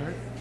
start?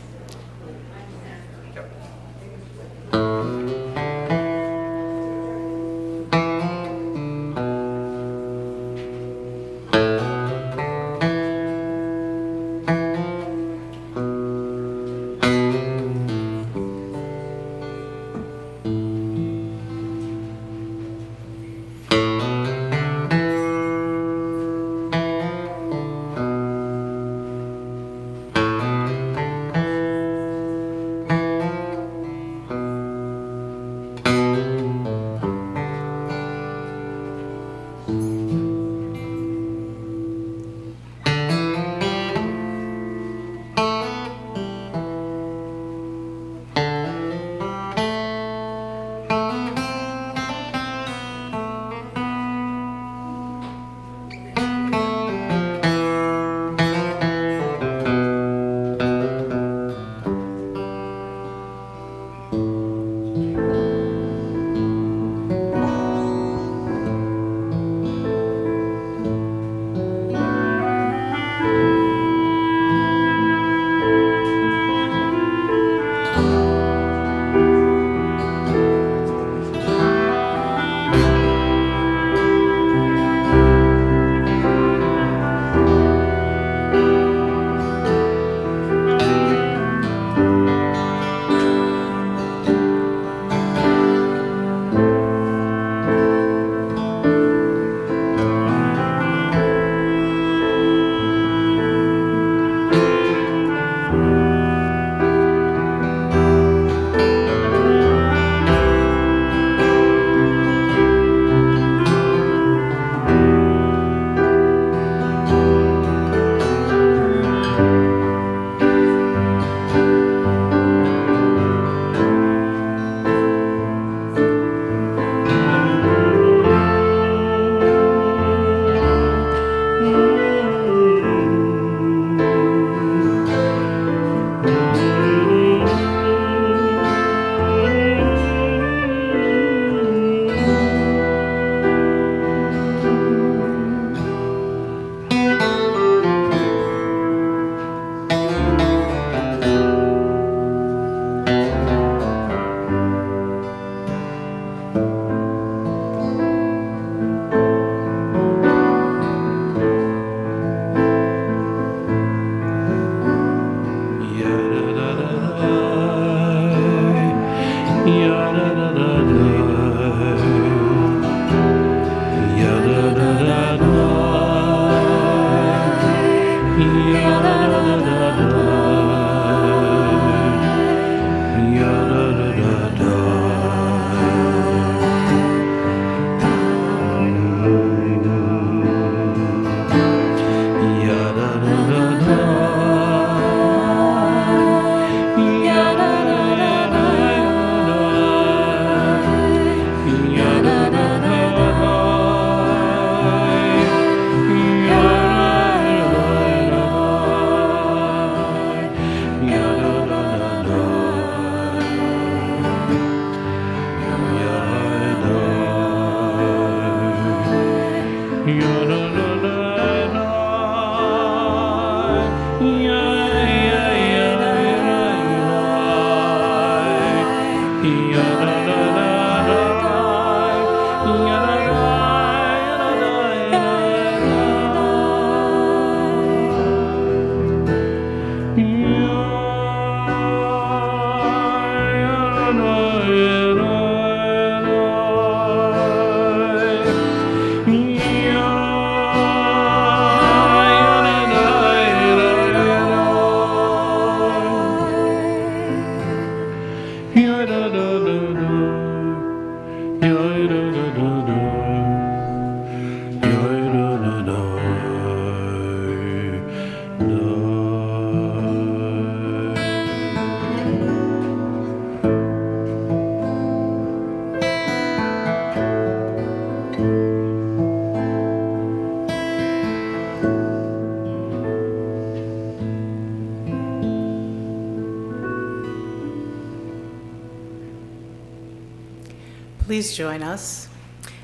Please join us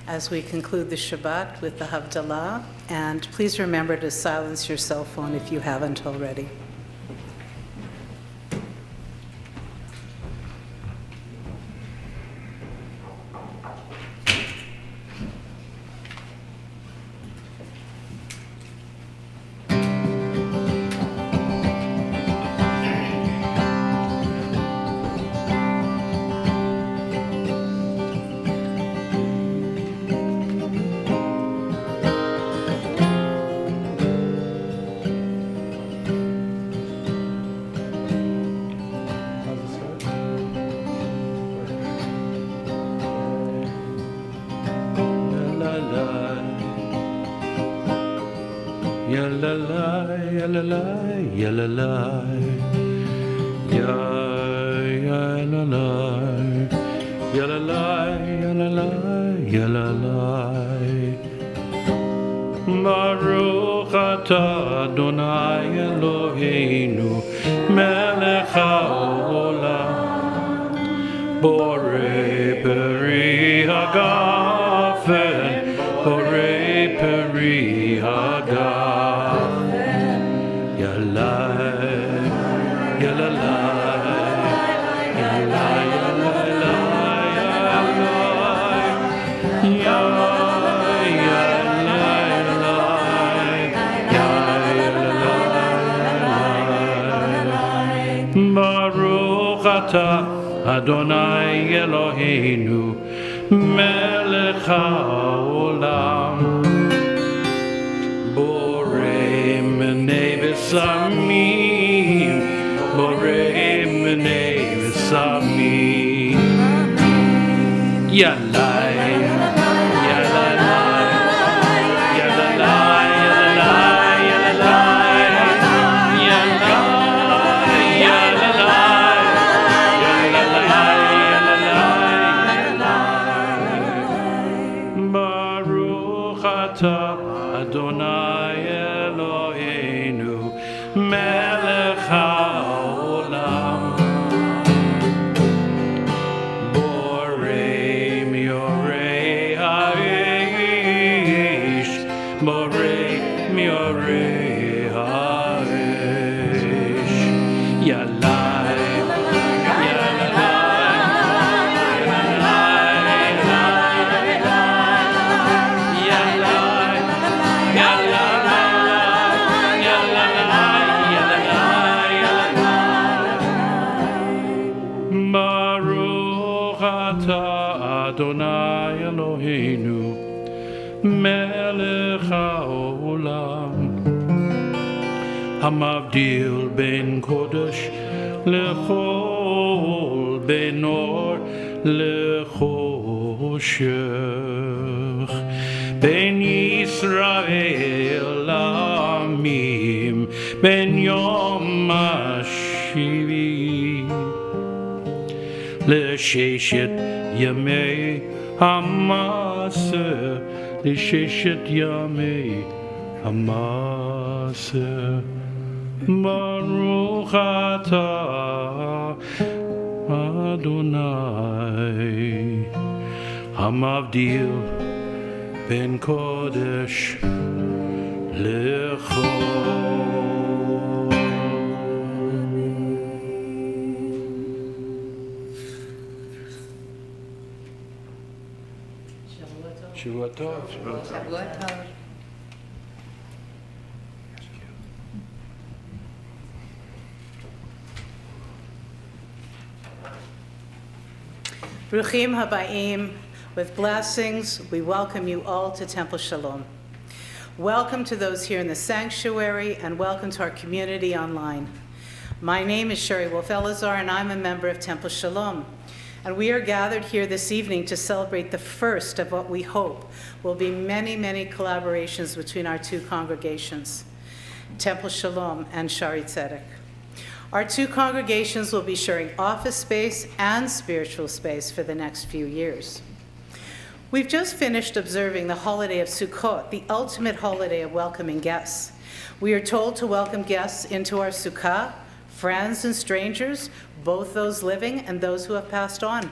as we conclude the Shabbat with the Havdalah, and please remember to silence your cell phone if you haven't already. Yalalai, yalalai, yalalai. Yalalai, yalalai, yalalai, yalalai. Baruch atah Adonai Eloheinu melech haolam borei peri hagafen borei peri hagafen Yalai Yalalai Yalai Baruch atah Adonai Eloheinu melech haolam borei minei v'samim borei minei v'samim Yalai Adonai Eloheinu melech haolam borei miorei ha'esh borei miorei ha'esh Yalai Adonai Eloheinu melech haolam hamavdil ben kodesh lechol ben or lechoshech ben Yisrael amim ben yom hashivi L'sheshet yamei hamaseh, l'sheshet yamei hamaseh. Baruch atah Adonai hamavdil ben kodesh lechol. Shavua Tov. Shavua Tov. Bruchim habayim, with blessings, we welcome you all to Temple Shalom. Welcome to those here in the sanctuary, and welcome to our community online. My name is Shaarey Zedek, and I'm a member of Temple Shalom. And we are gathered here this evening to celebrate the first of what we hope will be many, many collaborations between our two congregations, Temple Shalom and Shaarey Zedek. Our two congregations will be sharing office space and spiritual space for the next few years. We've just finished observing the holiday of Sukkot, the ultimate holiday of welcoming guests. We are told to welcome guests into our sukkah, friends and strangers, both those living and those who have passed on.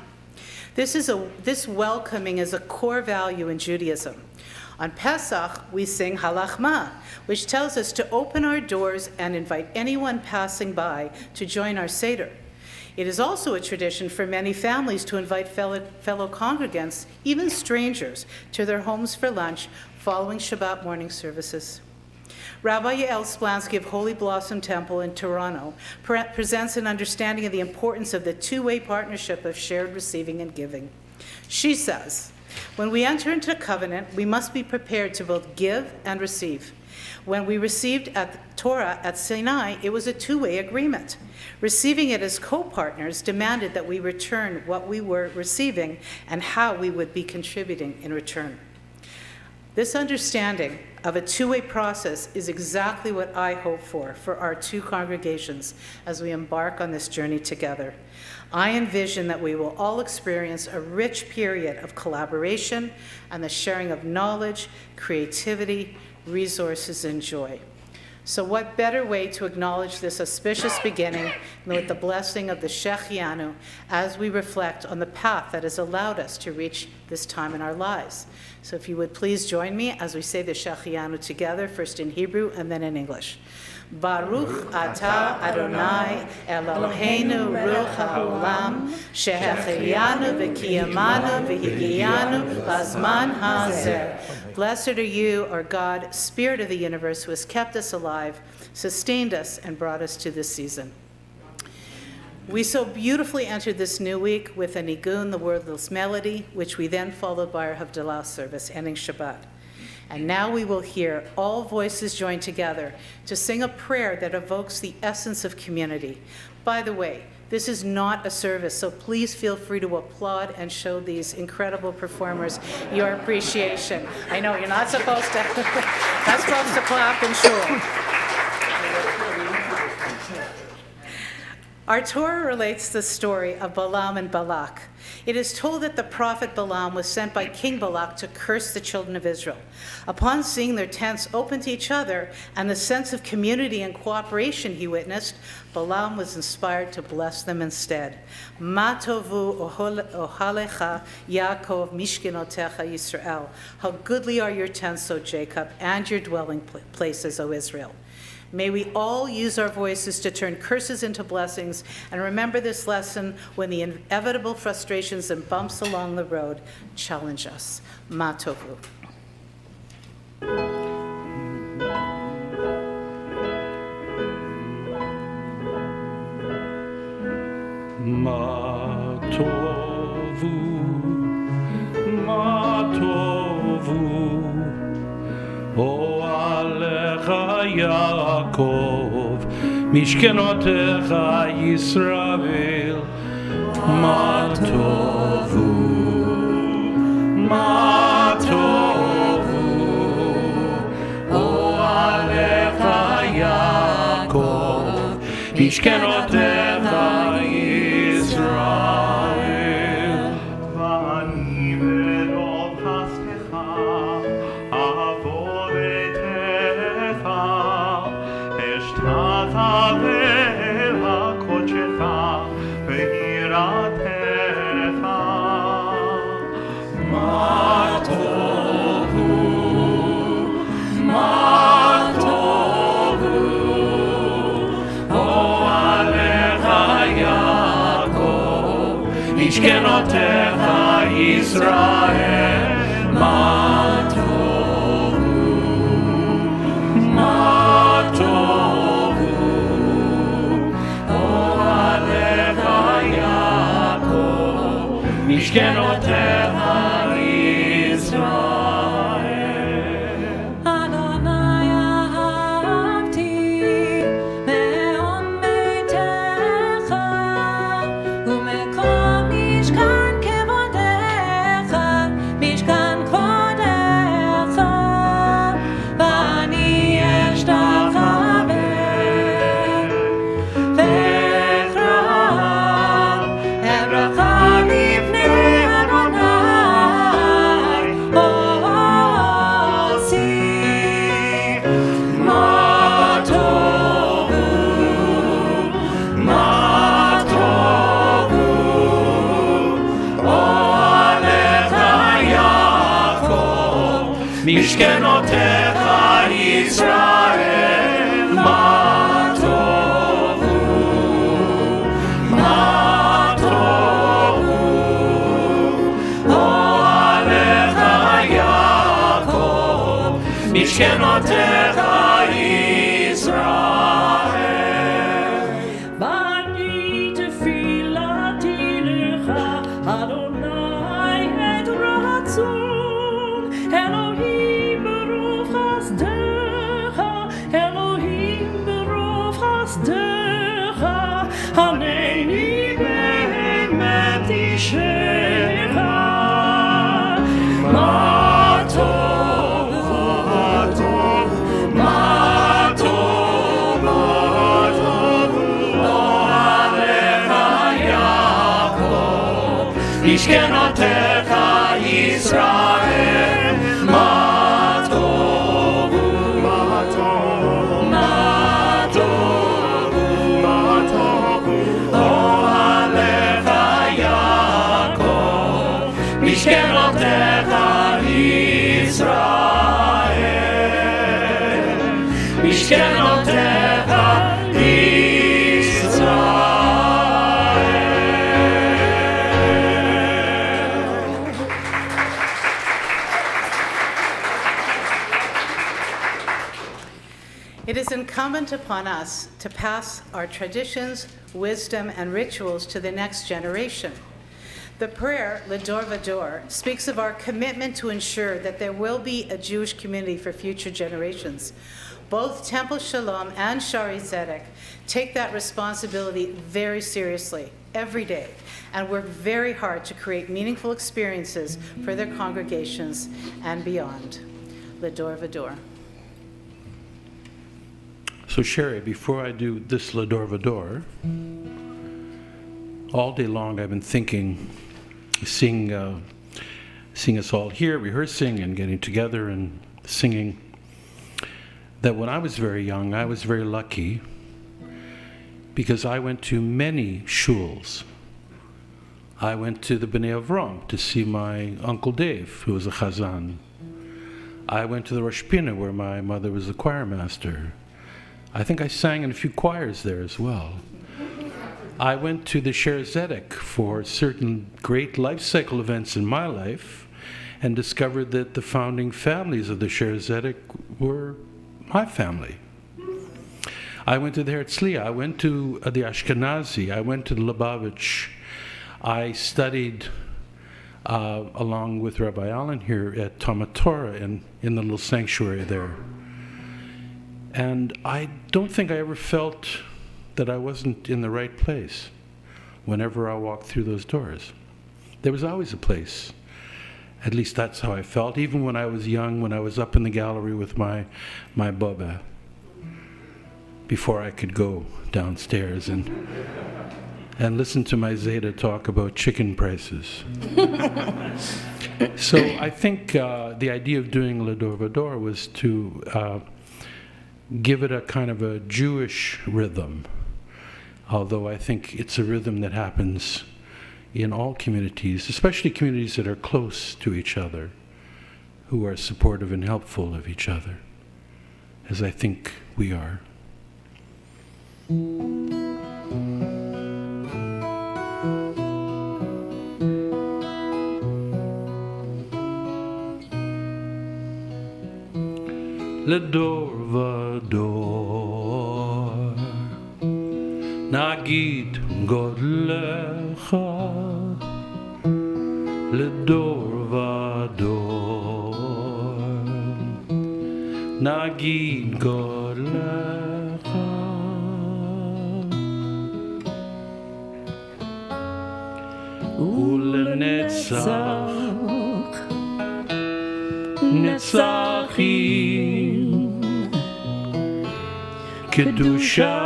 This welcoming is a core value in Judaism. On Pesach, we sing Halachma, which tells us to open our doors and invite anyone passing by to join our Seder. It is also a tradition for many families to invite fellow congregants, even strangers, to their homes for lunch following Shabbat morning services. Rabbi Yael Splansky of Holy Blossom Temple in Toronto presents an understanding of the importance of the two-way partnership of shared receiving and giving. She says, when we enter into a covenant, we must be prepared to both give and receive. When we received the Torah at Sinai, it was a two-way agreement. Receiving it as co-partners demanded that we return what we were receiving and how we would be contributing in return. This understanding of a two-way process is exactly what I hope for our two congregations as we embark on this journey together. I envision that we will all experience a rich period of collaboration and the sharing of knowledge, creativity, resources, and joy. So what better way to acknowledge this auspicious beginning than with the blessing of the Shechianu as we reflect on the path that has allowed us to reach this time in our lives. So if you would please join me as we say the Shechianu together, first in Hebrew and then in English. Baruch atah Adonai Eloheinu Ruach haolam shehecheyanu v'kiyamanu v'higiyanu lazman hazer. Blessed are you, our God, Spirit of the universe, who has kept us alive, sustained us, and brought us to this season. We so beautifully entered this new week with a nigun, the wordless melody, which we then followed by our Havdalah service, ending Shabbat. And now we will hear all voices join together to sing a prayer that evokes the essence of community. By the way, this is not a service, so please feel free to applaud and show these incredible performers your appreciation. I know you're not supposed to, not supposed to clap in shul. Our Torah relates the story of Balaam and Balak. It is told that the prophet Balaam was sent by King Balak to curse the children of Israel. Upon seeing their tents open to each other and the sense of community and cooperation he witnessed, Balaam was inspired to bless them instead. Ma tovu ohalecha Yaakov mishkenotecha Yisrael. How goodly are your tents, O Jacob, and your dwelling places, O Israel. May we all use our voices to turn curses into blessings and remember this lesson when the inevitable frustrations and bumps along the road challenge us. Ma tovu. Ma tovu, ma tovu, o alecha Yaakov, mishkenotecha Yisrael. Ma tovu, ma tovu, o alecha Yaakov, mishkenotecha Yisrael. Mishkenotecha Yisrael, ma tovu, ma tovu, o alecha Yaakov, Mishkenotecha Yisrael. Mishkenotecha Yisrael, ma tovu, ma tovu, o alecha Yaakov, Mishkenotecha Yisrael. Bani tefilati lecha, Adonai et ratzon, Elohim berov chasdecha, Elohim berov chasdecha, Haneni be'emet ishecha. Ma tovu, משכנותיך ישראל, מה טוב הוא, מה טוב, מה טוב הוא, מה טוב הוא, אוהליך יעקב, משכנותיך ישראל, משכנותיך It is incumbent upon us to pass our traditions, wisdom, and rituals to the next generation. The prayer, L'Dor V'Dor, speaks of our commitment to ensure that there will be a Jewish community for future generations. Both Temple Shalom and Shaarey Zedek take that responsibility very seriously every day and work very hard to create meaningful experiences for their congregations and beyond. L'Dor V'Dor. So Shaarey, before I do this L'Dor V'Dor, all day long I've been thinking, seeing us all here, rehearsing and getting together and singing, that when I was very young, I was very lucky because I went to many shuls. I went to the B'nai Avram to see my Uncle Dave, who was a chazan. I went to the Rosh Pina, where my mother was the choir master. I think I sang in a few choirs there as well. I went to the Shaarey Zedek for certain great life cycle events in my life and discovered that the founding families of the Shaarey Zedek were my family. I went to the Herzliya, I went to the Ashkenazi, I went to the Lubavitch. I studied along with Rabbi Allan here at Talmud Torah in the little sanctuary there. And I don't think I ever felt that I wasn't in the right place whenever I walked through those doors. There was always a place. At least that's how I felt, even when I was young, when I was up in the gallery with my Baba, before I could go downstairs and listen to my Zeta talk about chicken prices. So I think the idea of doing L'Dor V'Dor was to give it a kind of a Jewish rhythm, although I think it's a rhythm that happens in all communities, especially communities that are close to each other, who are supportive and helpful of each other, as I think we are. L'Dor V'Dor Nagid Godlecha L'Dor V'Dor Nagid Godlecha Ulenetzach Netzachim Kedushatcha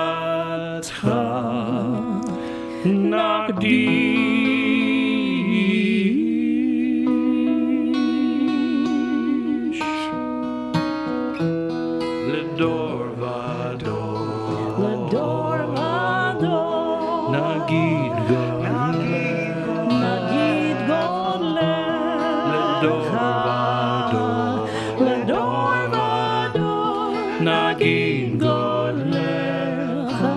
Nagdish L'Dor V'Dor L'Dor V'Dor Nagid Godlecha Nagid Godlecha L'Dor V'Dor Nagid Godlecha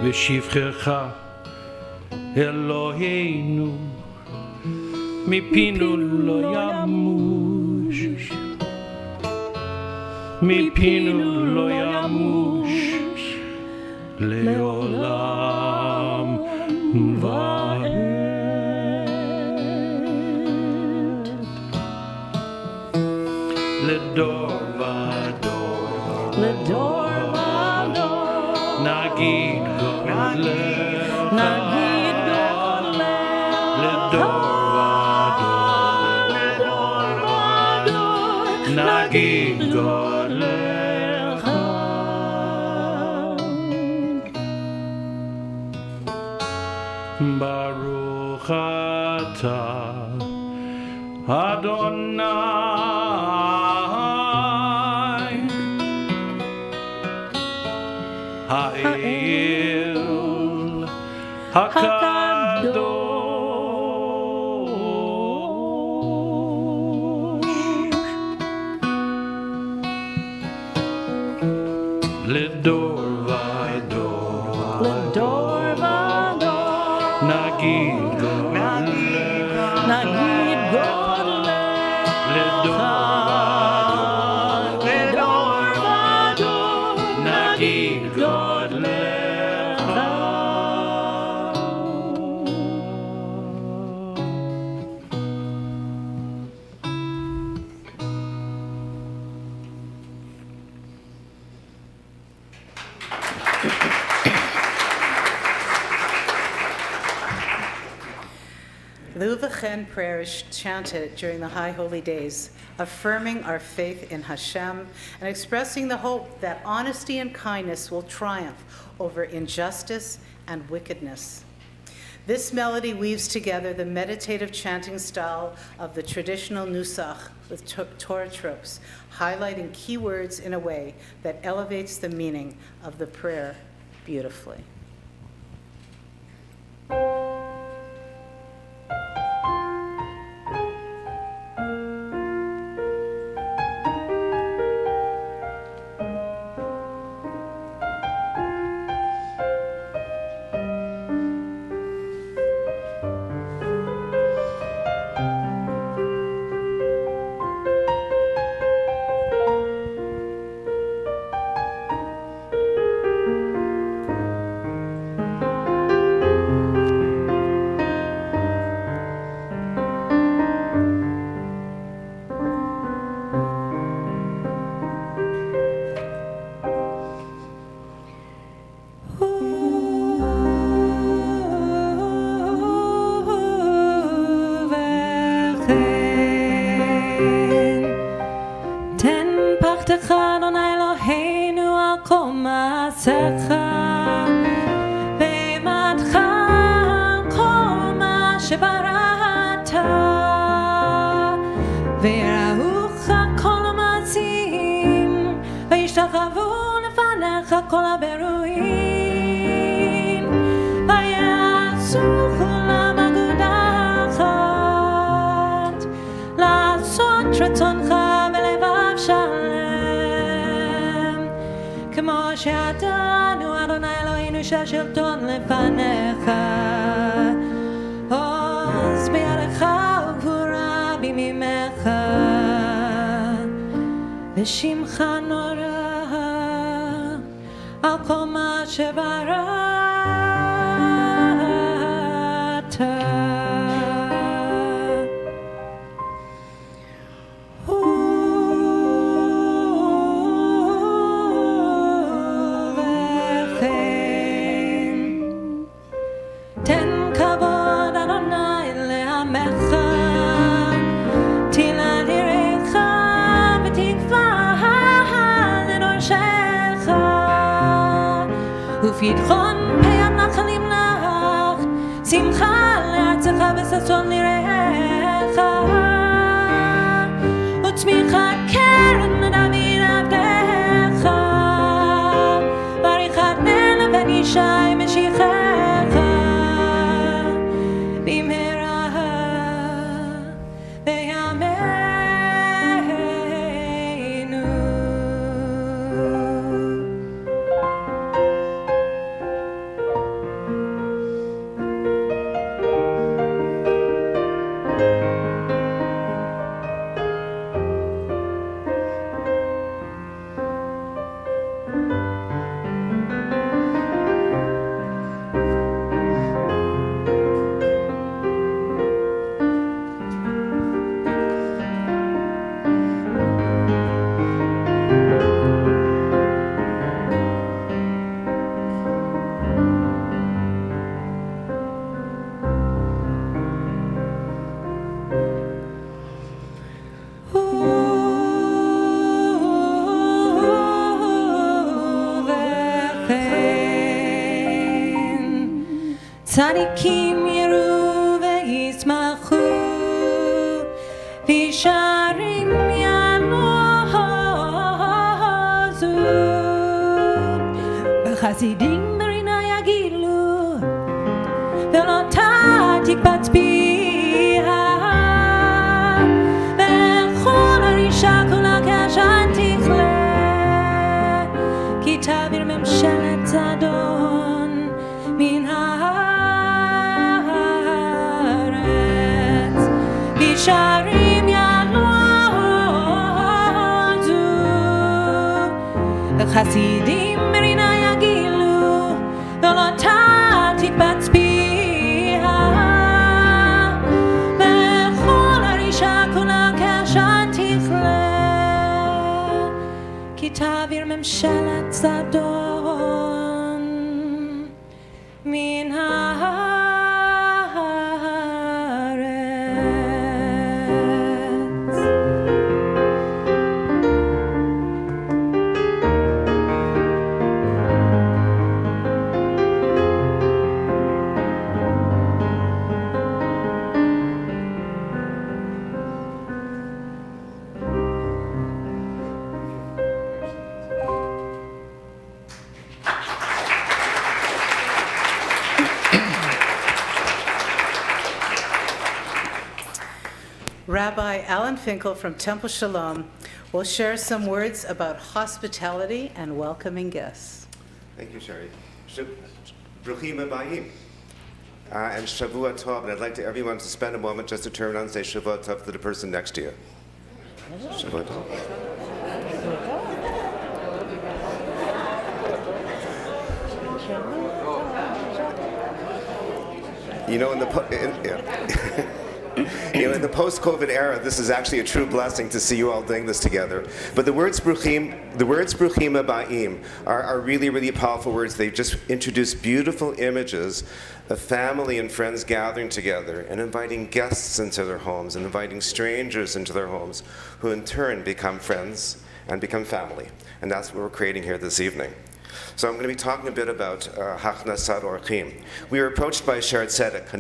V'shivchecha Eloheinu Mipinu lo yamush Mipinu lo yamush Leolam va'ed L'Dor V'Dor L'Dor V'Dor Nagid Godlecha Nagid Godlecha L'Dor V'Dor Nagid Godlecha Adonai Ha'el HaKadosh Lidor Vador Lidor Vador Nagid Godle Nagid Godle Lidor Vador Nagid Godle L'Uvachen prayer is chanted during the High Holy Days, affirming our faith in Hashem and expressing the hope that honesty and kindness will triumph over injustice and wickedness. This melody weaves together the meditative chanting style of the traditional Nusach with Torah tropes, highlighting key words in a way that elevates the meaning of the prayer beautifully. שהשלטון לפניך עוז בידך וגבורה בימימך ושמך נורא על כל מה שבראת ופתחון פיית נחלים לך, שמחה לארצך וששון ליראיך, וצמיחת קרן לדוד עבדך, בריחת בן לבן ישי משיחך, במהרה בימינו. צדיקים יראו וישמחו וישרים ינוזו וחסידים ברנה יגילו ולא תקבץ פיה וכל הרישה כולה כשן תכלה כי תעביר ממשלת צדון מן הארץ וישרים ינוזו וחסידים ברנה יגילו ולא תקבץ פיה וכל הרישה כולה כשן תכלה כי תעביר ממשלת צדון מן הארץ. Rabbi Allan Finkel from Temple Shalom will share some words about hospitality and welcoming guests. Thank you, Shaarey. Bruchim Abayim. And Shavua Tov. And I'd like everyone to spend a moment just to turn around and say Shavua Tov to the person next to you. Shavua Tov. You know, in the post-COVID era, this is actually a true blessing to see you all doing this together. But the words Bruchim Abayim are really, really powerful words. They just introduce beautiful images of family and friends gathering together and inviting guests into their homes and inviting strangers into their homes, who in turn become friends and become family. And that's what we're creating here this evening. So I'm going to be talking a bit about Hachnasat Orchim. We were approached by Shaarey Zedek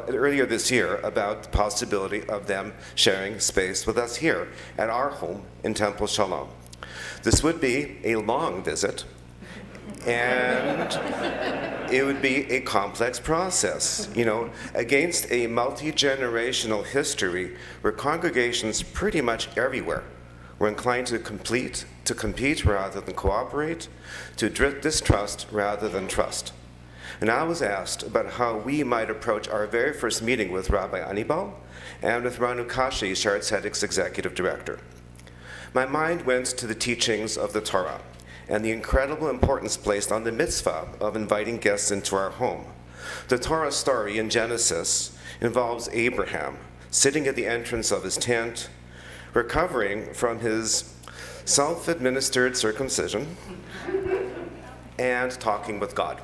earlier this year about the possibility of them sharing space with us here at our home in Temple Shalom. This would be a long visit, and it would be a complex process, you know, against a multi-generational history where congregations pretty much everywhere were inclined to compete rather than cooperate, to distrust rather than trust. And I was asked about how we might approach our very first meeting with Rabbi Anibal and with Ranu Kashi, Shaarey Zedek's executive director. My mind went to the teachings of the Torah and the incredible importance placed on the mitzvah of inviting guests into our home. The Torah story in Genesis involves Abraham sitting at the entrance of his tent, recovering from his self-administered circumcision, and talking with God.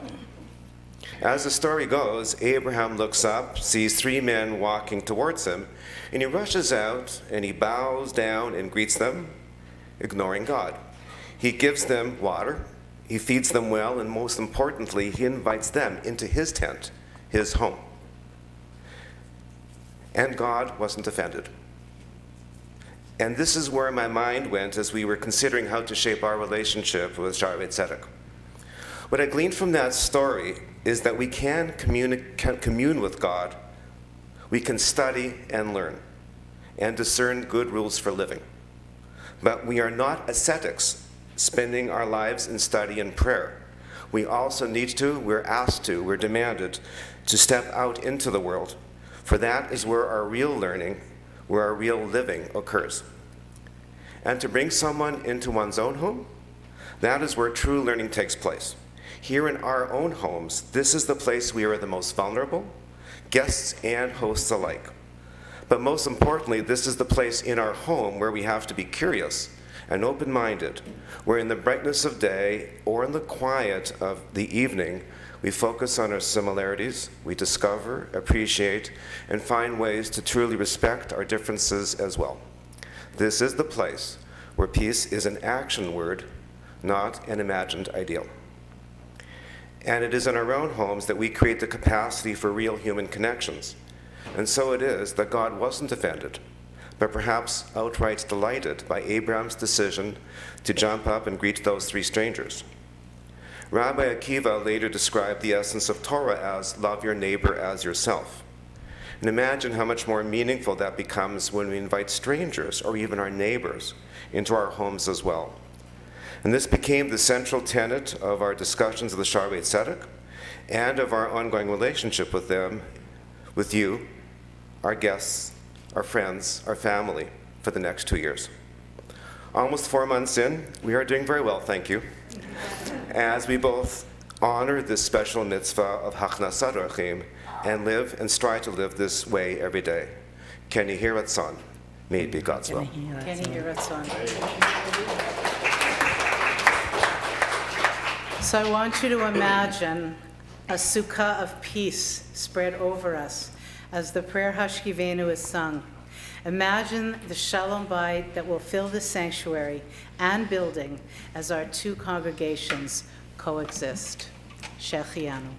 As the story goes, Abraham looks up, sees three men walking towards him, and he rushes out and he bows down and greets them, ignoring God. He gives them water, he feeds them well, and most importantly, he invites them into his tent, his home. And God wasn't offended. And this is where my mind went as we were considering how to shape our relationship with Shaarey Zedek. What I gleaned from that story is that we can commune with God, we can study and learn, and discern good rules for living. But we are not ascetics, spending our lives in study and prayer. We also need to, we're asked to, we're demanded to step out into the world, for that is where our real learning, where our real living occurs. And to bring someone into one's own home, that is where true learning takes place. Here in our own homes, this is the place we are the most vulnerable, guests and hosts alike. But most importantly, this is the place in our home where we have to be curious and open-minded, where in the brightness of day or in the quiet of the evening, we focus on our similarities, we discover, appreciate, and find ways to truly respect our differences as well. This is the place where peace is an action word, not an imagined ideal. And it is in our own homes that we create the capacity for real human connections. And so it is that God wasn't offended but perhaps outright delighted by Abraham's decision to jump up and greet those 3 strangers. Rabbi Akiva later described the essence of Torah as love your neighbor as yourself. And imagine how much more meaningful that becomes when we invite strangers or even our neighbors into our homes as well. And this became the central tenet of our discussions of the Shaarey Zedek and of our ongoing relationship with them, with you, our guests, our friends, our family, for the next 2 years. Almost 4 months in, we are doing very well, thank you, as we both honor this special mitzvah of Hachnasat Orchim and live and strive to live this way every day. Can you hear it, son? May it be God's will. Can you hear it, son? So I want you to imagine a sukkah of peace spread over us as the prayer Hashkivenu is sung. Imagine the Shalom Bayit that will fill the sanctuary and building as our 2 congregations coexist. Shechianu.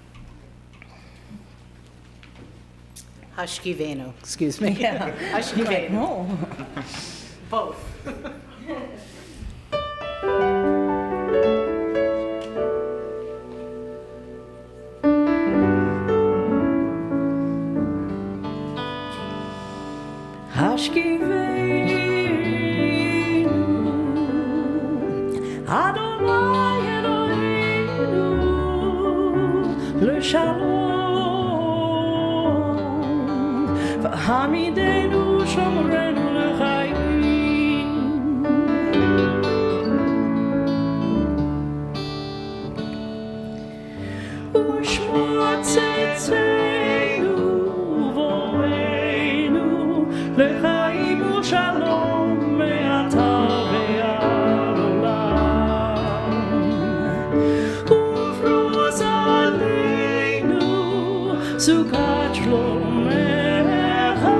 Hashkivenu, excuse me. Yeah. Hashkivenu. No. Both. Hashkivenu, Adonai Eloheinu, LeShalom, v'hamidenu shomrenu l'chaim. U'shma tzetzenu v'oreinu l'chaim u'shalom me'ata ve'ad olam. Ufroz aleinu sukat shlomecha.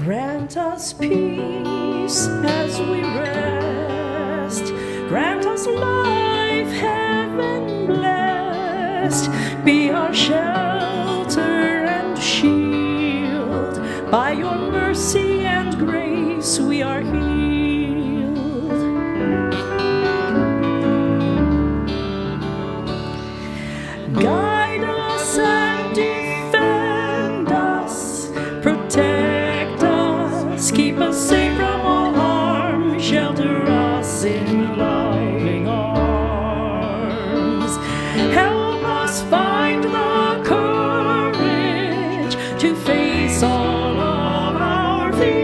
Grant us peace as we rest. Grant us life, heaven blessed. Be our shelter and shield. By your mercy and grace we are healed. Guide us and defend us. Protect us, keep us safe from all harm, shelter us in loving arms. Help us find the courage to face all of our fears.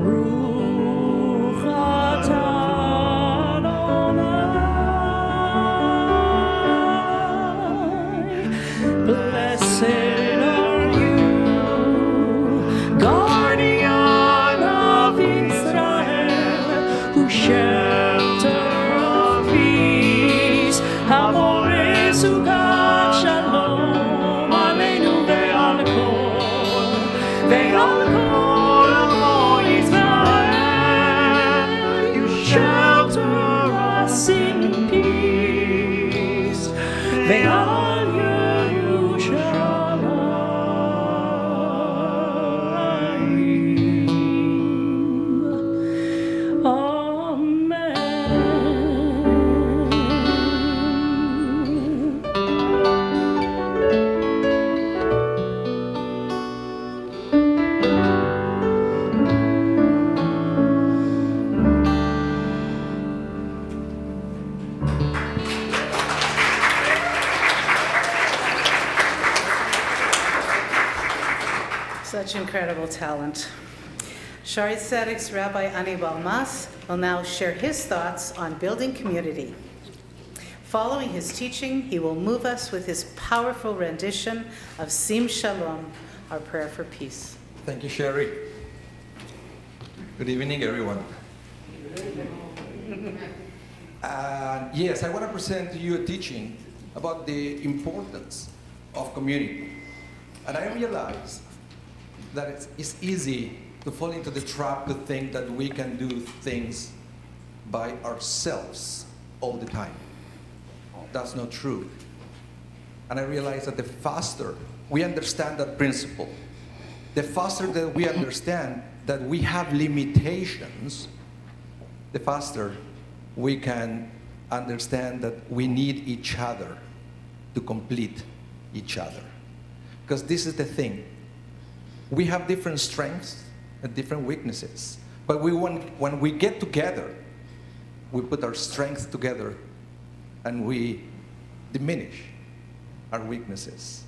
Baruch atah Adonai, blessed are you, guardian of Israel, who shelter of peace, Hamoreh sukat shalom aleinu ve'al kol shelter us in peace. Ve'al Yerushalayim. Amen. Such incredible talent. Shaarey Zedek's Rabbi Anibal will now share his thoughts on building community. Following his teaching, he will move us with his powerful rendition of Sim Shalom, our prayer for peace. Thank you, Shaarey. Good evening, everyone. Yes, I want to present to you a teaching about the importance of community. And I realize that it's easy to fall into the trap to think that we can do things by ourselves all the time. That's not true. And I realize that the faster we understand that principle, the faster that we understand that we have limitations, the faster we can understand that we need each other to complete each other. Because this is the thing. We have different strengths and different weaknesses. But when we get together, we put our strengths together and we diminish our weaknesses.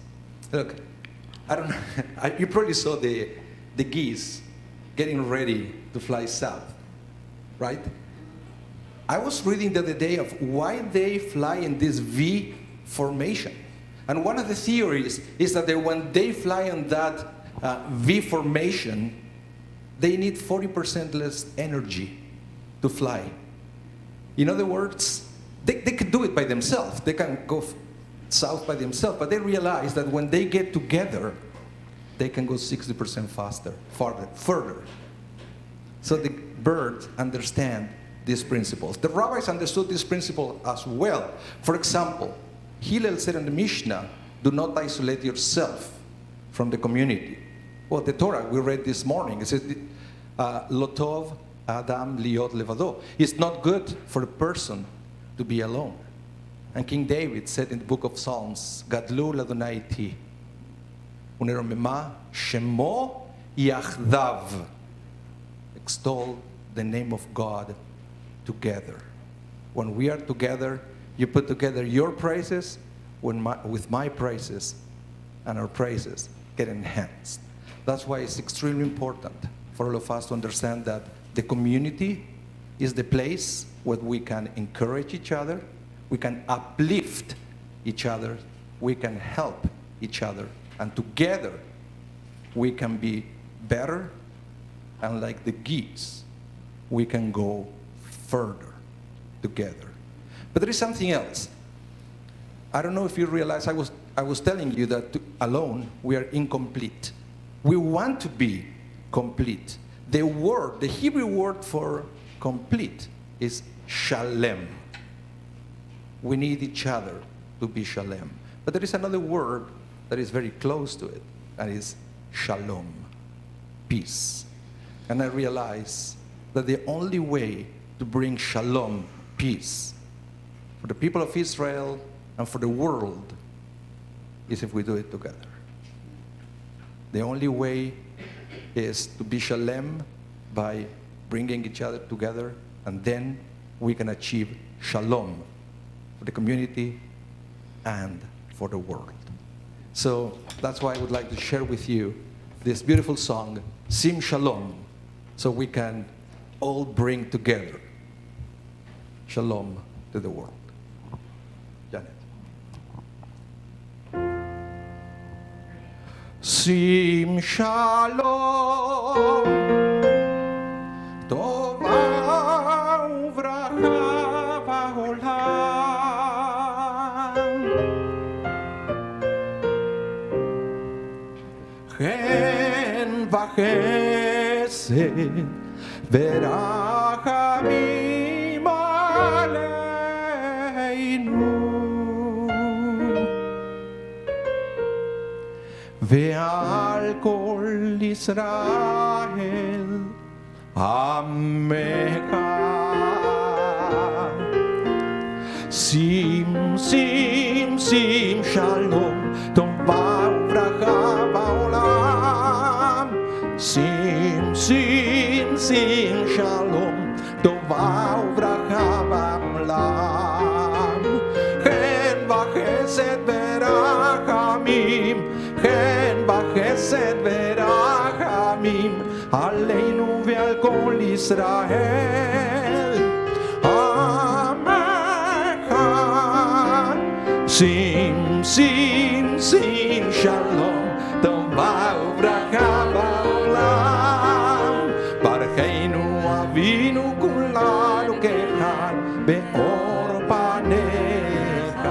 Look, I don't know, you probably saw the geese getting ready to fly south, right? I was reading the other day of why they fly in this V formation. And one of the theories is that when they fly in that V formation, they need 40% less energy to fly. In other words, they could do it by themselves. They can go south by themselves, but they realize that when they get together, they can go 60% further. So the birds understand these principles. The rabbis understood this principle as well. For example, Hillel said in the Mishnah, do not isolate yourself from the community. Well, the Torah we read this morning, it says, Lotov Adam liot levado. It's not good for a person to be alone. And King David said in the book of Psalms, Gadlu l'Adonai iti, uneromema shemo yachdav. Extol the name of God together. When we are together, you put together your praises with my praises, and our praises get enhanced. That's why it's extremely important for all of us to understand that the community is the place where we can encourage each other, we can uplift each other, we can help each other, and together we can be better, and like the geese, we can go further together. But there is something else. I don't know if you realize, I was telling you that alone we are incomplete. We want to be complete. The Hebrew word for complete is shalem. We need each other to be shalem. But there is another word that is very close to it, that is shalom, peace. And I realize that the only way to bring shalom, peace, for the people of Israel and for the world is if we do it together. The only way is to be shalom by bringing each other together, and then we can achieve shalom for the community and for the world. So that's why I would like to share with you this beautiful song, Sim Shalom, so we can all bring together shalom to the world. Janet. Sim Shalom, Tova uvracha ba'olam, chen v'chesed v'rachamim aleinu, ve'al kol Yisrael Amecha. Sim, sim, sim, shalom, tova uvracha ba'olam. Sim, sim, sim, shalom, tova uvracha ba'olam. Chen v'chesed v'rachamim, chen v'chesed v'rachamim, aleinu ve'al kol Yisrael. Amecha. שים, שים, שים שלום, טובה וברכה בעולם. ברכנו אבינו כולנו כאחד באור פניך.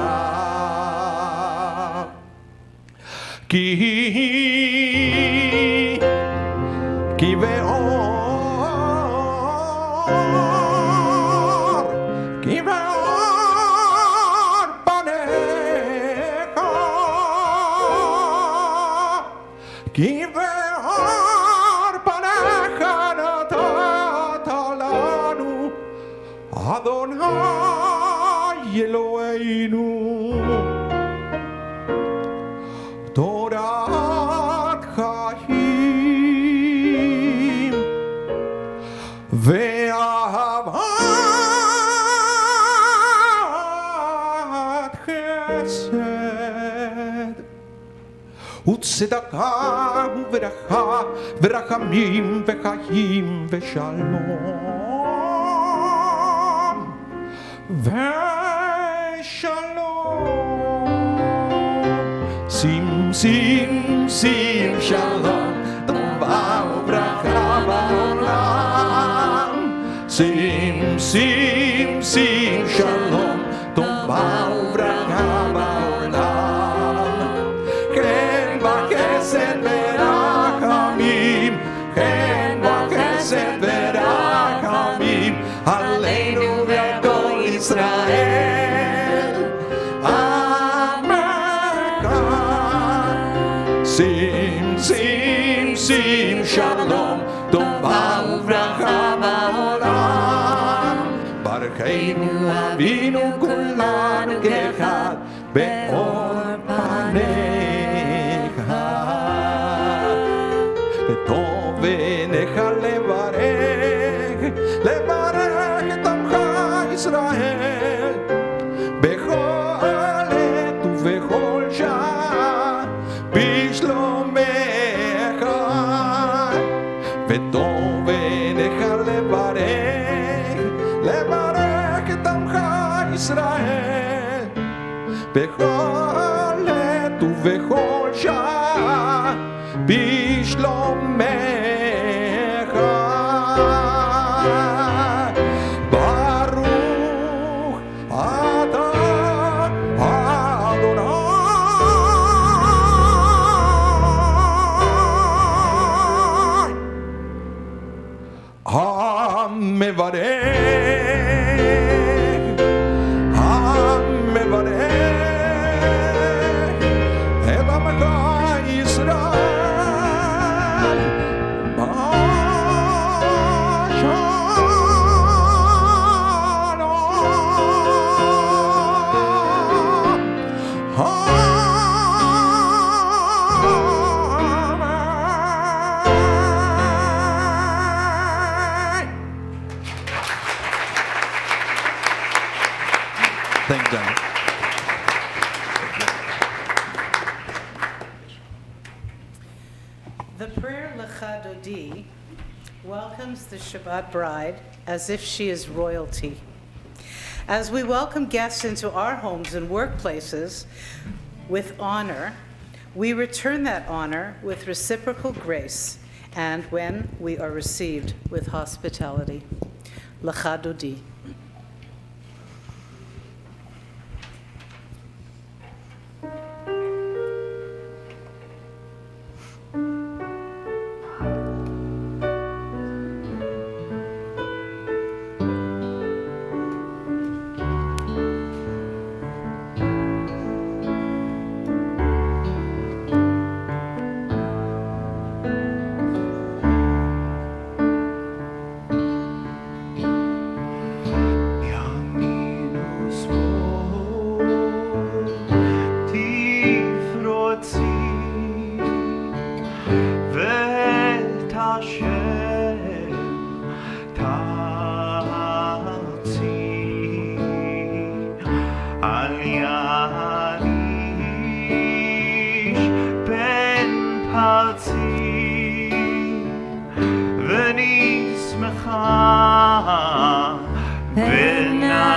כי באור כי באור פניך נתת לנו, אדוני אלוהינו, תורת חיים ואהבת חסד וצדקה וברכה ורחמים וחיים ושלום שים, שים, שים שלום, טובה וברכה בעולם. שים, שים, שים שלום, טובה וברכה בעולם. כן בחסד ורחמים, כן בחסד ורחמים, עלינו ועל כל ישראל. אמן. שים, שים, שים שלום, טובה וברכה בעולם. ברכנו אבינו כולנו כאחד באור פניך. וטוב עיניך לברך את עמך ישראל בכל עת ובכל שעה בשלומך. וטוב עיניך לברך את עמך ישראל בכל עת ובכל שעה בשלומך. ברוך אתה אדוני המברך את עמך ישראל Thank you. The prayer Lecha Dodi welcomes the Shabbat bride as if she is royalty. As we welcome guests into our homes and workplaces with honor, we return that honor with reciprocal grace and when we are received with hospitality. Lecha Dodi.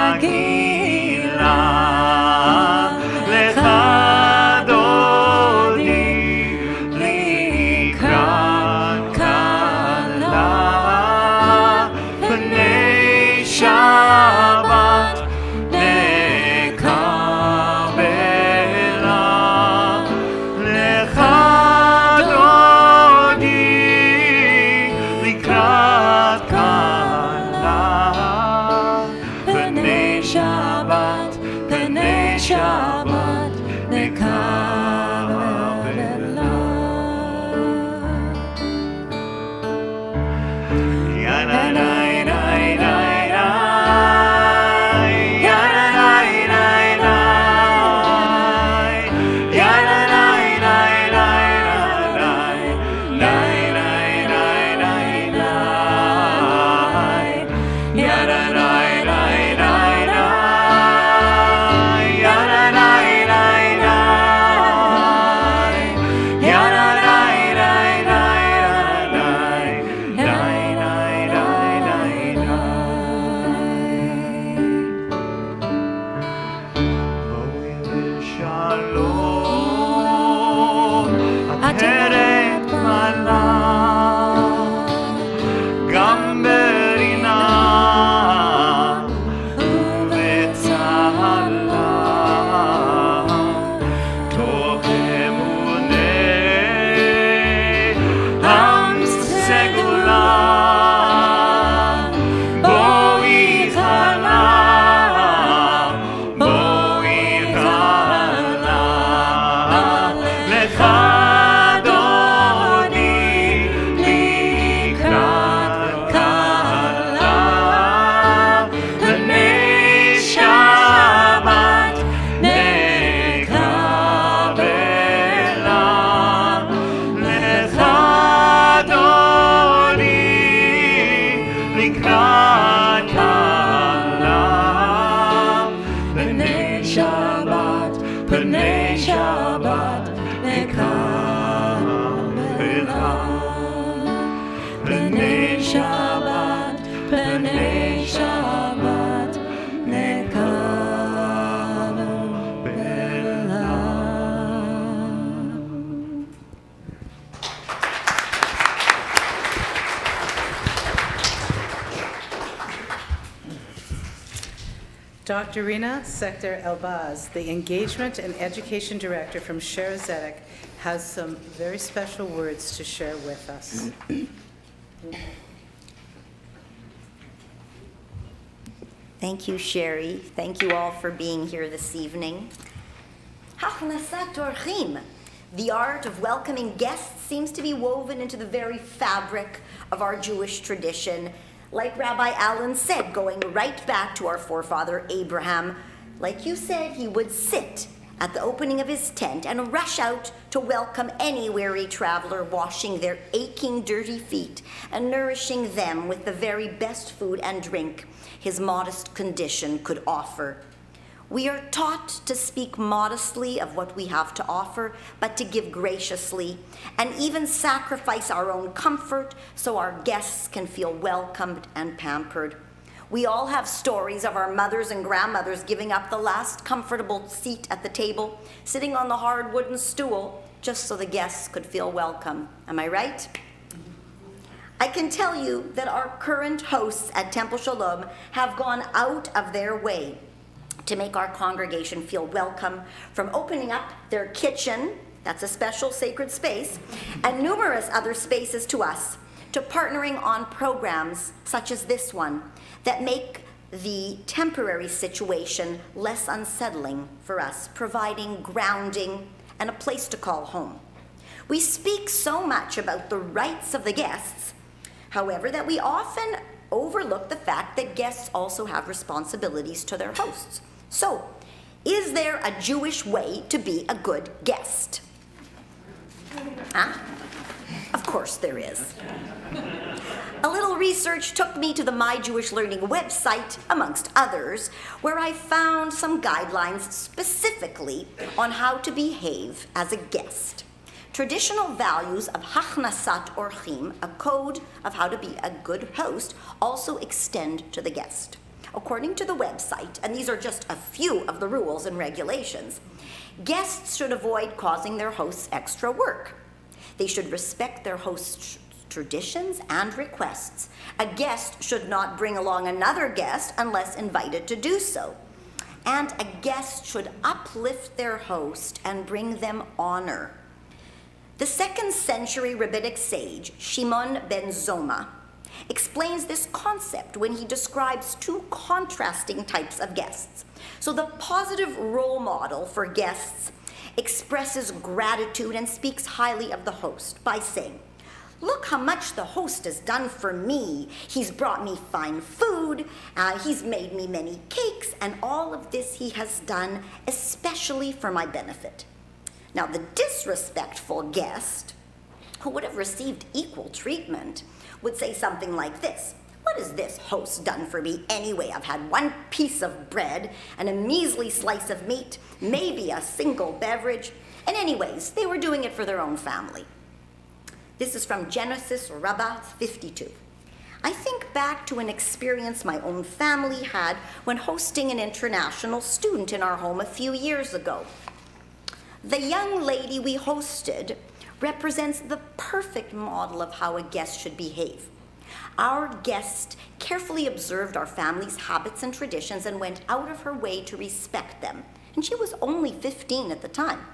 ונגילה Shabbat Nekabela. Dr. Rena, Secter Elbaze, the Engagement and Education Director from Shaarey Zedek, has some very special words to share with us. Thank you, Shaarey. Thank you all for being here this evening. Hachnasat orchim. The art of welcoming guests seems to be woven into the very fabric of our Jewish tradition. Like Rabbi Allan said, going right back to our forefather Abraham, like you said, he would sit at the opening of his tent and rush out to welcome any weary traveler, washing their aching, dirty feet and nourishing them with the very best food and drink his modest condition could offer. We are taught to speak modestly of what we have to offer, but to give graciously, and even sacrifice our own comfort so our guests can feel welcomed and pampered. We all have stories of our mothers and grandmothers giving up the last comfortable seat at the table, sitting on the hard wooden stool, just so the guests could feel welcome. Am I right? I can tell you that our current hosts at Temple Shalom have gone out of their way to make our congregation feel welcome, from opening up their kitchen, that's a special sacred space, and numerous other spaces to us, to partnering on programs such as this one that make the temporary situation less unsettling for us, providing grounding and a place to call home. We speak so much about the rights of the guests, however, that we often overlook the fact that guests also have responsibilities to their hosts. So, is there a Jewish way to be a good guest? Huh? Of course there is. A little research took me to the My Jewish Learning website, amongst others, where I found some guidelines specifically on how to behave as a guest. Traditional values of Hachnasat Orchim, a code of how to be a good host, also extend to the guest. According to the website, and these are just a few of the rules and regulations, guests should avoid causing their hosts extra work. They should respect their host's traditions and requests. A guest should not bring along another guest unless invited to do so. And a guest should uplift their host and bring them honor. The 2nd century rabbinic sage, Shimon ben Zoma, explains this concept when he describes two contrasting types of guests. So the positive role model for guests expresses gratitude and speaks highly of the host by saying, "Look how much the host has done for me. He's brought me fine food, he's made me many cakes, and all of this he has done especially for my benefit." Now, the disrespectful guest, who would have received equal treatment, would say something like this: "What has this host done for me anyway? I've had one piece of bread and a measly slice of meat, maybe a single beverage, and anyways, they were doing it for their own family." This is from Genesis Rabbah 52. I think back to an experience my own family had when hosting an international student in our home a few years ago. The young lady we hosted represents the perfect model of how a guest should behave. Our guest carefully observed our family's habits and traditions and went out of her way to respect them. And she was only 15 at the time.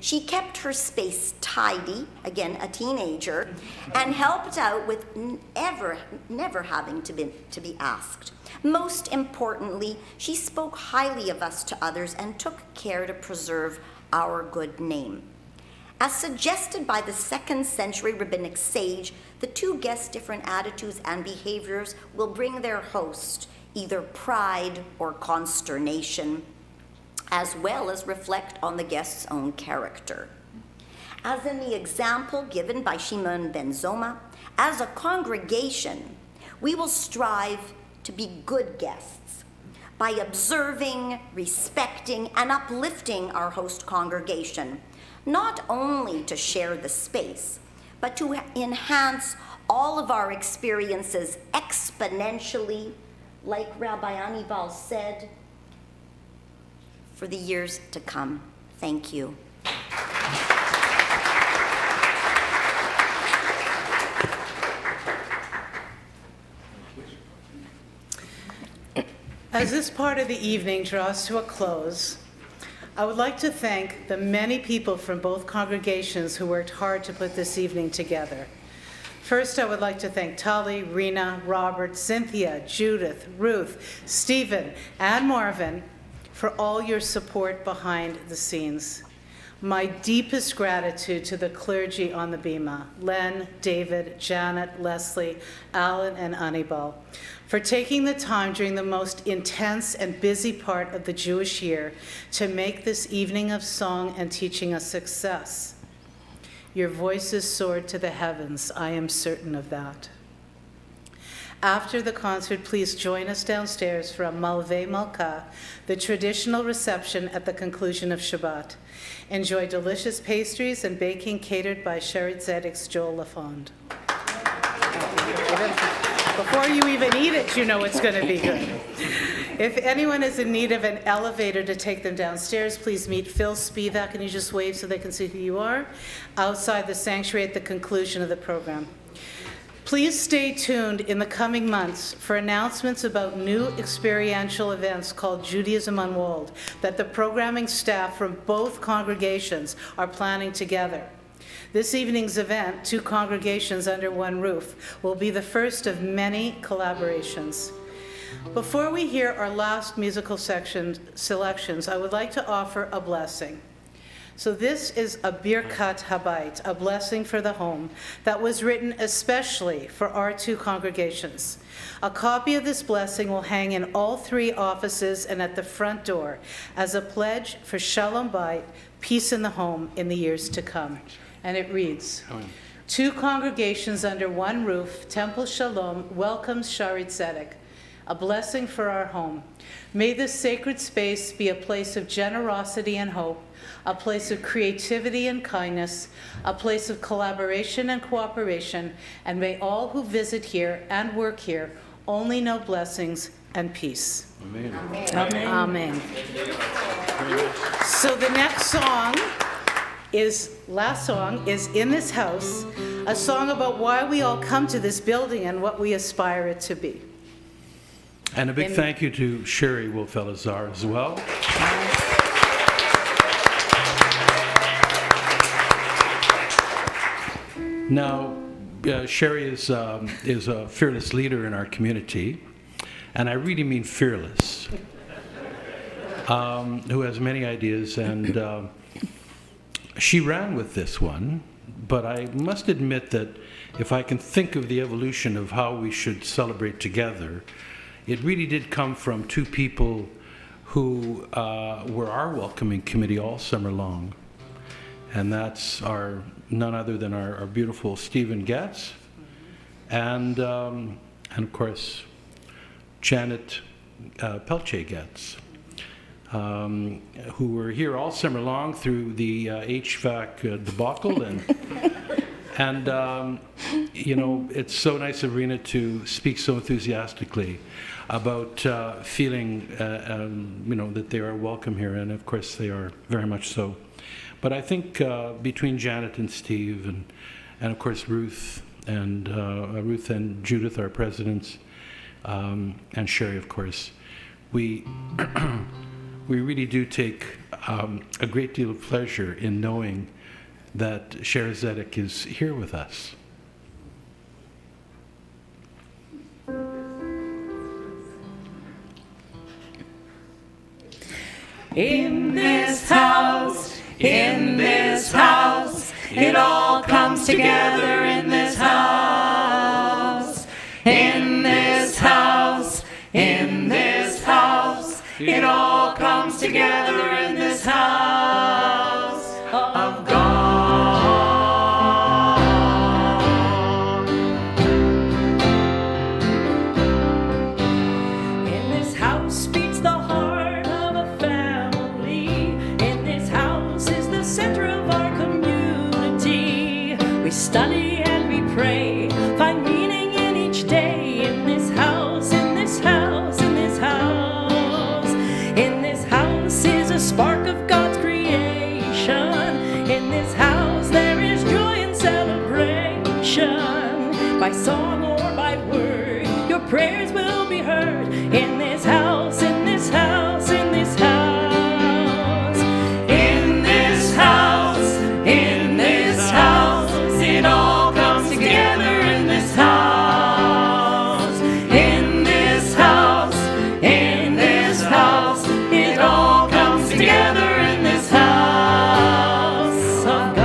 She kept her space tidy, again, a teenager, and helped out with never having to be asked. Most importantly, she spoke highly of us to others and took care to preserve our good name. As suggested by the 2nd century rabbinic sage, the two guests' different attitudes and behaviors will bring their host either pride or consternation, as well as reflect on the guest's own character. As in the example given by Shimon ben Zoma, as a congregation, we will strive to be good guests by observing, respecting, and uplifting our host congregation, not only to share the space, but to enhance all of our experiences exponentially, like Rabbi Anibal said, for the years to come. Thank you. As this part of the evening draws to a close, I would like to thank the many people from both congregations who worked hard to put this evening together. First, I would like to thank Tali, Rena, Robert, Cynthia, Judith, Ruth, Stephen, and Marvin for all your support behind the scenes. My deepest gratitude to the clergy on the Bima, Len, David, Janet, Leslie, Allan, and Anibal, for taking the time during the most intense and busy part of the Jewish year to make this evening of song and teaching a success. Your voices soared to the heavens, I am certain of that. After the concert, please join us downstairs for a Malvei Malka, the traditional reception at the conclusion of Shabbat. Enjoy delicious pastries and baking catered by Shaarey Zedek's Joel Lafond. Before you even eat it, you know it's going to be good. If anyone is in need of an elevator to take them downstairs, please meet Phil Spivak, and you just wave so they can see who you are, outside the sanctuary at the conclusion of the program. Please stay tuned in the coming months for announcements about new experiential events called Judaism Unwalled that the programming staff from both congregations are planning together. This evening's event, Two Congregations Under One Roof, will be the first of many collaborations. Before we hear our last musical selections, I would like to offer a blessing. So this is a Birkat Habayit, a blessing for the home, that was written especially for our two congregations. A copy of this blessing will hang in all three offices and at the front door as a pledge for Shalom Bayit, peace in the home, in the years to come. And it reads, Two congregations under one roof, Temple Shalom welcomes Shaarey Zedek, a blessing for our home. May this sacred space be a place of generosity and hope, a place of creativity and kindness, a place of collaboration and cooperation, and may all who visit here and work here only know blessings and peace. Amen. Amen. Amen. So the next last song is In This House, a song about why we all come to this building and what we aspire it to be. And a big thank you to Shaarey Wolf-Elazar as well. Now, Shaarey is a fearless leader in our community, and I really mean fearless, who has many ideas, and she ran with this one, but I must admit that if I can think of the evolution of how we should celebrate together, it really did come from two people who were our welcoming committee all summer long. And that's none other than our beautiful Stephen Goetze, and of course, Janet Pelletier Goetze, who were here all summer long through the HVAC debacle, and you know, it's so nice of Rena to speak so enthusiastically about feeling, you know, that they are welcome here, and of course they are very much so. But I think between Janet and Steve, and of course Ruth and Judith, our presidents, and Shaarey, of course, we we really do take a great deal of pleasure in knowing that Shaarey Zedek is here with us. In this house, it all comes together in this house. In this house, it all comes together in this house of God. In this house beats the heart of a family. In this house is the center of our community. We study and we pray, find meaning in each day. In this house, in this house, in this house. In this house is a spark of God's creation. In this house there is joy and celebration. By song or by word, your prayers will be heard. In this house, in this house, in this house. In this house, in this house, it all comes together in this house. In this house, in this house, it all comes together in this house of God.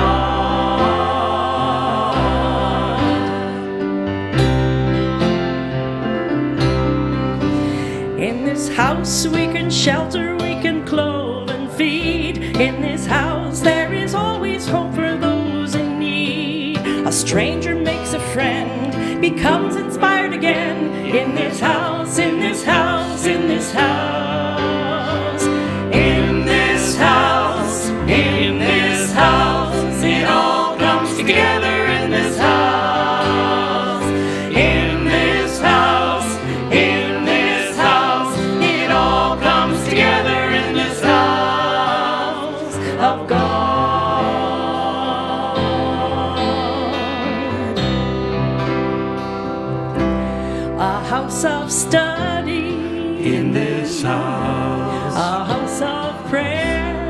In this house we can shelter, we can clothe and feed. In this house there is always hope for those in need. A stranger makes a friend, becomes inspired again. In this house, in this house, in this house. In this house, in this house, it all comes together in this house. In this house, in this house, it all comes together in this house of God. A house of study In this house, a house of prayer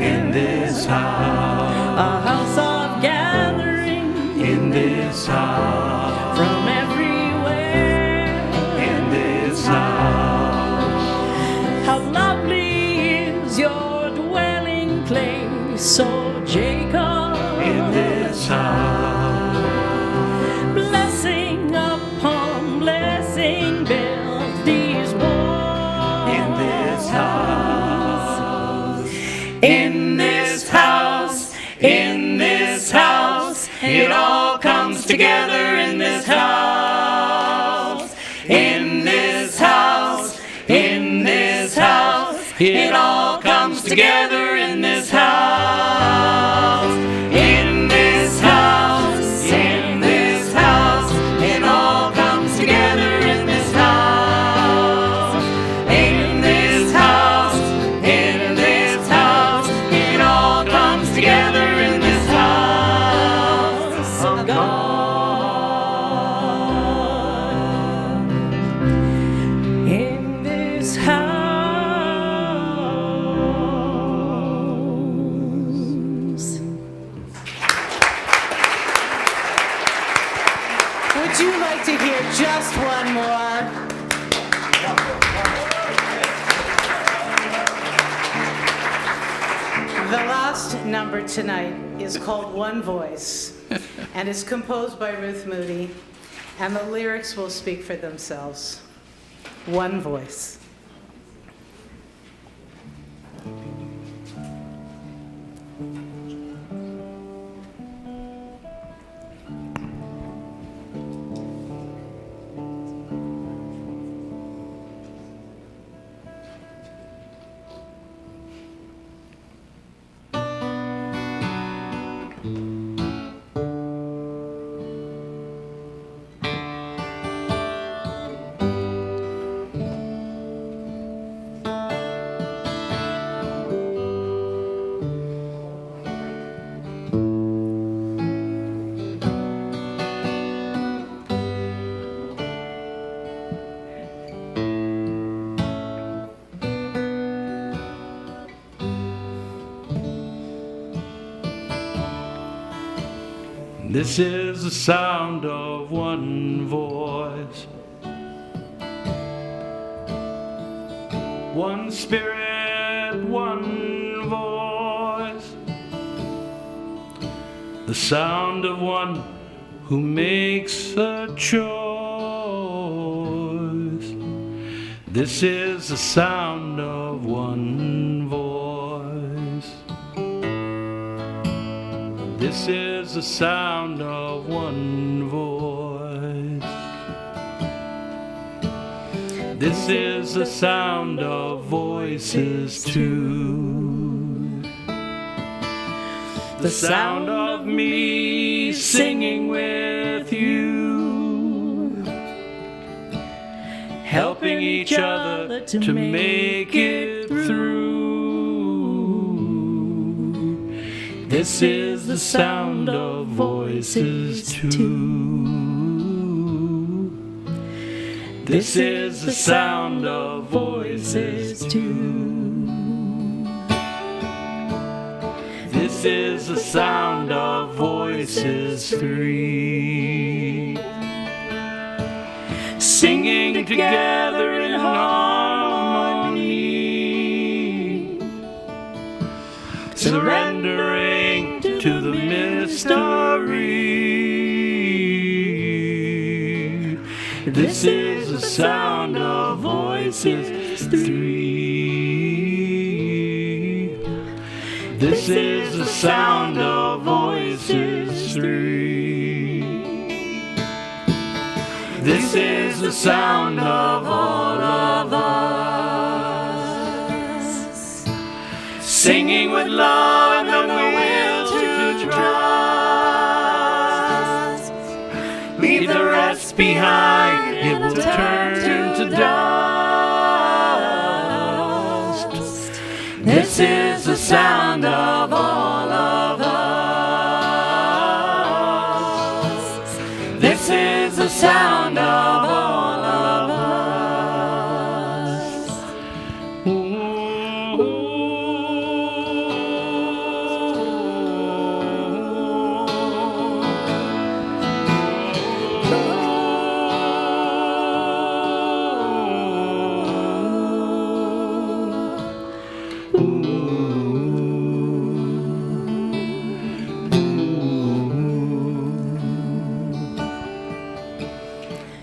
in this house, a house of gathering in this house, from everywhere. in this house, How lovely is your dwelling place, O Jacob. in this house, Blessing upon blessing build these walls. in this house, In this house, in this house, it all comes together in this house. In this house, in this house, it all comes together in this house. In this house, in this house, it all comes together in this house. In this house, in this house, it all comes together in this house of God. In this house. like to hear just one more. The last number tonight is called One Voice and is composed by Ruth Moody, and the lyrics will speak for themselves. One Voice. This is the sound of one voice, one spirit, one voice, the sound of one who makes a choice. This is the sound of one voice. This is the sound of one voice. This is the sound of voices too. The sound of me singing with you, helping each other to make it through. This is the sound of voices too. This is the sound of voices too. This is the sound of voices three, singing together in harmony, surrendering to the mystery. This is the sound of voices three. This is the sound of voices three. This is the sound of all of us, singing with love and the will to trust. Leave the rest behind, it will turn to dust. This is the sound of all of us. This is the sound of all of us.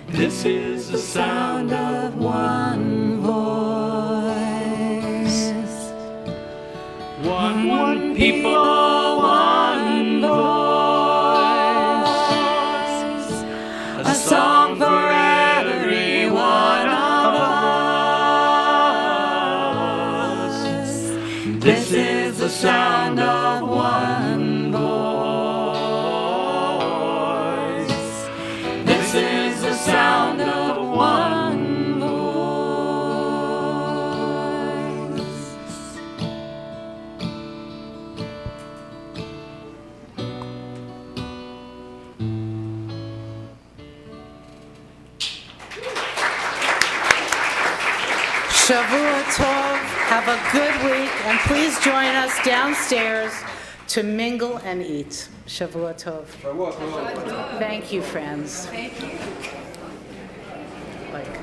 This is the sound of one voice. One people, one voice. A song for every one of us. This is the sound of one voice. This is the sound of one voice. Shavua Tov, have a good week, and please join us downstairs to mingle and eat. Shavua Tov. Thank you, friends. Thank you. Like.